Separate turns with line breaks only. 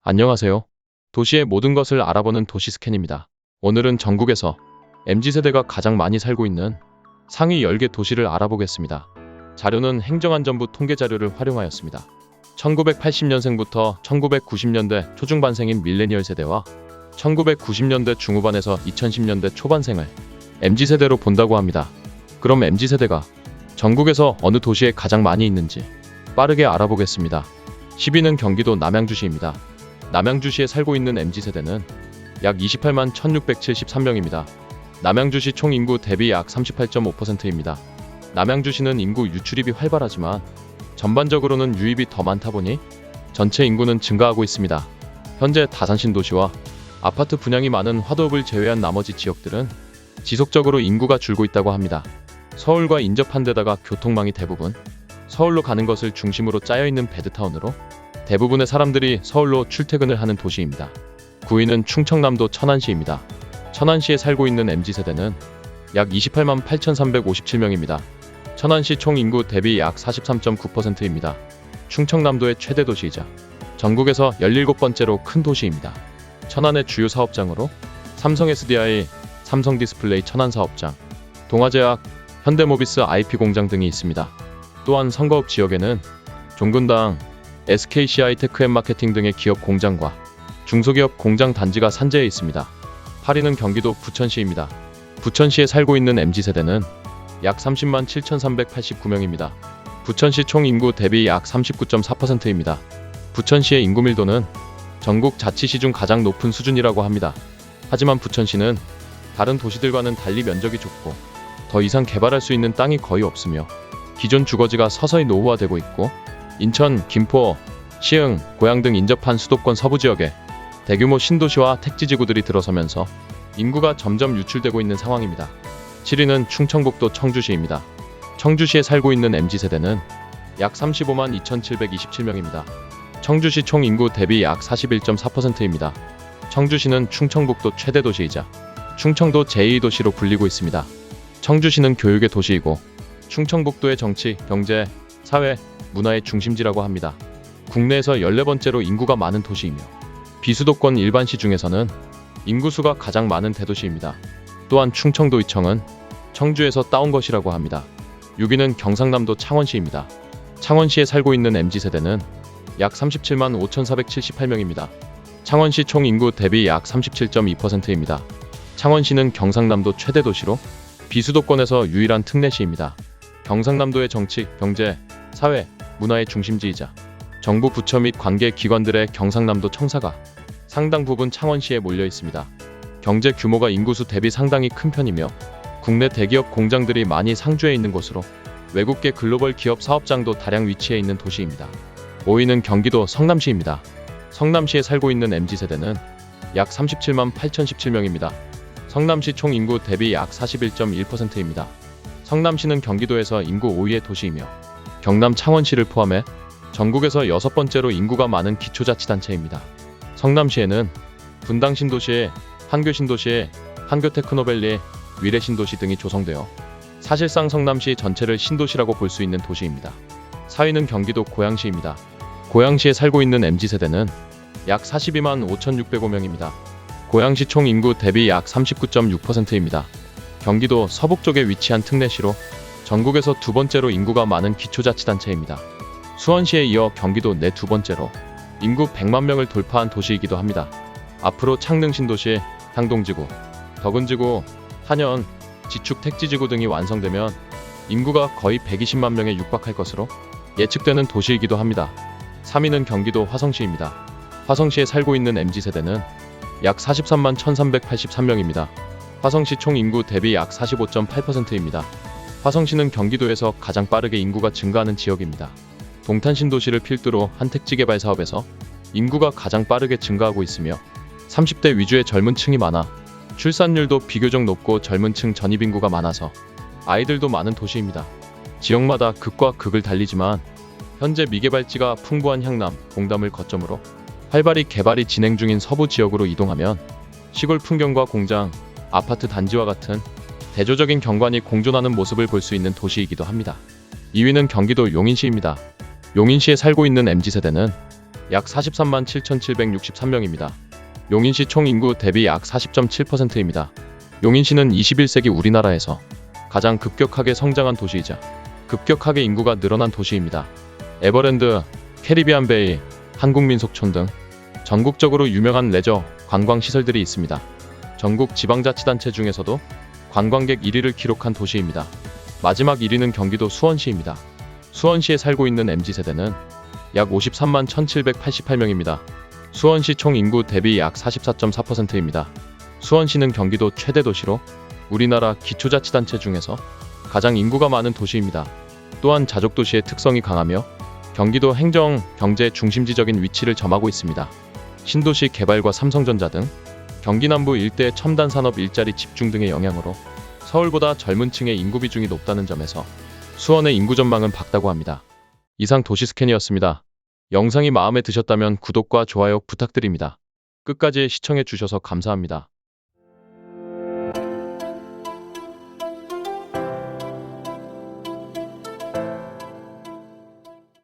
안녕하세요. 도시의 모든 것을 알아보는 도시 스캔입니다. 오늘은 전국에서 MZ세대가 가장 많이 살고 있는 상위 10개 도시를 알아보겠습니다. 자료는 행정안전부 통계 자료를 활용하였습니다. 1980년생부터 1990년대 초중반생인 밀레니얼 세대와 1990년대 중후반에서 2010년대 초반생을 MZ세대로 본다고 합니다. 그럼 MZ세대가 전국에서 어느 도시에 가장 많이 있는지 빠르게 알아보겠습니다. 10위는 경기도 남양주시입니다. 남양주시에 살고 있는 MZ세대는 약 28만 1673명입니다. 남양주시 총 인구 대비 약 38.5%입니다. 남양주시는 인구 유출입이 활발하지만 전반적으로는 유입이 더 많다 보니 전체 인구는 증가하고 있습니다. 현재 다산신도시와 아파트 분양이 많은 화도읍을 제외한 나머지 지역들은 지속적으로 인구가 줄고 있다고 합니다. 서울과 인접한 데다가 교통망이 대부분 서울로 가는 것을 중심으로 짜여있는 베드타운으로 대부분의 사람들이 서울로 출퇴근을 하는 도시입니다. 9위는 충청남도 천안시입니다. 천안시에 살고 있는 MZ세대는 약 28만 8357명입니다. 천안시 총 인구 대비 약 43.9%입니다. 충청남도의 최대 도시이자 전국에서 17번째로 큰 도시입니다. 천안의 주요 사업장으로 삼성 SDI, 삼성 디스플레이 천안사업장, 동아제약, 현대모비스 IP 공장 등이 있습니다. 또한 선거읍 지역에는 종근당, SKC 테크앤마케팅 등의 기업 공장과 중소기업 공장 단지가 산재해 있습니다. 8위는 경기도 부천시입니다. 부천시에 살고 있는 MZ세대는 약 30만 7389명입니다. 부천시 총 인구 대비 약 39.4%입니다. 부천시의 인구 밀도는 전국 자치시 중 가장 높은 수준이라고 합니다. 하지만 부천시는 다른 도시들과는 달리 면적이 좁고 더 이상 개발할 수 있는 땅이 거의 없으며 기존 주거지가 서서히 노후화되고 있고 인천, 김포, 시흥, 고양 등 인접한 수도권 서부 지역에 대규모 신도시와 택지지구들이 들어서면서 인구가 점점 유출되고 있는 상황입니다. 7위는 충청북도 청주시입니다. 청주시에 살고 있는 MZ세대는 약 35만 2727명입니다. 청주시 총 인구 대비 약 41.4%입니다. 청주시는 충청북도 최대 도시이자 충청도 제2도시로 불리고 있습니다. 청주시는 교육의 도시이고 충청북도의 정치, 경제, 사회, 문화의 중심지라고 합니다. 국내에서 14번째로 인구가 많은 도시이며 비수도권 일반시 중에서는 인구수가 가장 많은 대도시입니다. 또한 충청도의청은 청주에서 따온 것이라고 합니다. 6위는 경상남도 창원시입니다. 창원시에 살고 있는 MZ세대는 약 37만 5478명입니다. 창원시 총 인구 대비 약 37.2%입니다. 창원시는 경상남도 최대 도시로 비수도권에서 유일한 특례시입니다. 경상남도의 정치, 경제, 사회, 문화의 중심지이자 정부 부처 및 관계 기관들의 경상남도 청사가 상당 부분 창원시에 몰려 있습니다. 경제 규모가 인구수 대비 상당히 큰 편이며 국내 대기업 공장들이 많이 상주해 있는 곳으로 외국계 글로벌 기업 사업장도 다량 위치해 있는 도시입니다. 5위는 경기도 성남시입니다. 성남시에 살고 있는 MZ세대는 약 37만 8017명입니다. 성남시 총 인구 대비 약 41.1%입니다. 성남시는 경기도에서 인구 5위의 도시이며 경남 창원시를 포함해 전국에서 6번째로 인구가 많은 기초자치단체입니다. 성남시에는 분당신도시, 한교신도시, 한교테크노밸리, 위례신도시 등이 조성되어 사실상 성남시 전체를 신도시라고 볼 수 있는 도시입니다. 4위는 경기도 고양시입니다. 고양시에 살고 있는 MZ세대는 약 42만 5605명입니다. 고양시 총 인구 대비 약 39.6%입니다. 경기도 서북 쪽에 위치한 특례시로 전국에서 두 번째로 인구가 많은 기초자치단체입니다. 수원시에 이어 경기도 내 두 번째로 인구 100만 명을 돌파한 도시이기도 합니다. 앞으로 창릉신도시, 향동지구, 덕은지구, 한현, 지축 택지지구 등이 완성되면 인구가 거의 120만 명에 육박할 것으로 예측되는 도시이기도 합니다. 3위는 경기도 화성시입니다. 화성시에 살고 있는 MZ세대는 약 43만 1383명입니다. 화성시 총 인구 대비 약 45.8%입니다. 화성시는 경기도에서 가장 빠르게 인구가 증가하는 지역입니다. 동탄신도시를 필두로 한 택지개발 사업에서 인구가 가장 빠르게 증가하고 있으며 30대 위주의 젊은 층이 많아 출산율도 비교적 높고 젊은 층 전입인구가 많아서 아이들도 많은 도시입니다. 지역마다 극과 극을 달리지만 현재 미개발지가 풍부한 향남, 공담을 거점으로 활발히 개발이 진행 중인 서부 지역으로 이동하면 시골 풍경과 공장, 아파트 단지와 같은 대조적인 경관이 공존하는 모습을 볼 수 있는 도시이기도 합니다. 2위는 경기도 용인시입니다. 용인시에 살고 있는 MZ세대는 약 43만 7,763명입니다. 용인시 총 인구 대비 약 40.7%입니다. 용인시는 21세기 우리나라에서 가장 급격하게 성장한 도시이자 급격하게 인구가 늘어난 도시입니다. 에버랜드, 캐리비안 베이, 한국민속촌 등 전국적으로 유명한 레저, 관광 시설들이 있습니다. 전국 지방자치단체 중에서도 관광객 1위를 기록한 도시입니다. 마지막 1위는 경기도 수원시입니다. 수원시에 살고 있는 MZ세대는 약 53만 1,788명입니다. 수원시 총 인구 대비 약 44.4%입니다. 수원시는 경기도 최대 도시로 우리나라 기초자치단체 중에서 가장 인구가 많은 도시입니다. 또한 자족도시의 특성이 강하며 경기도 행정, 경제 중심지적인 위치를 점하고 있습니다. 신도시 개발과 삼성전자 등 경기 남부 일대의 첨단 산업 일자리 집중 등의 영향으로 서울보다 젊은 층의 인구 비중이 높다는 점에서 수원의 인구 전망은 밝다고 합니다. 이상 도시 스캔이었습니다. 영상이 마음에 드셨다면 구독과 좋아요 부탁드립니다. 끝까지 시청해 주셔서 감사합니다.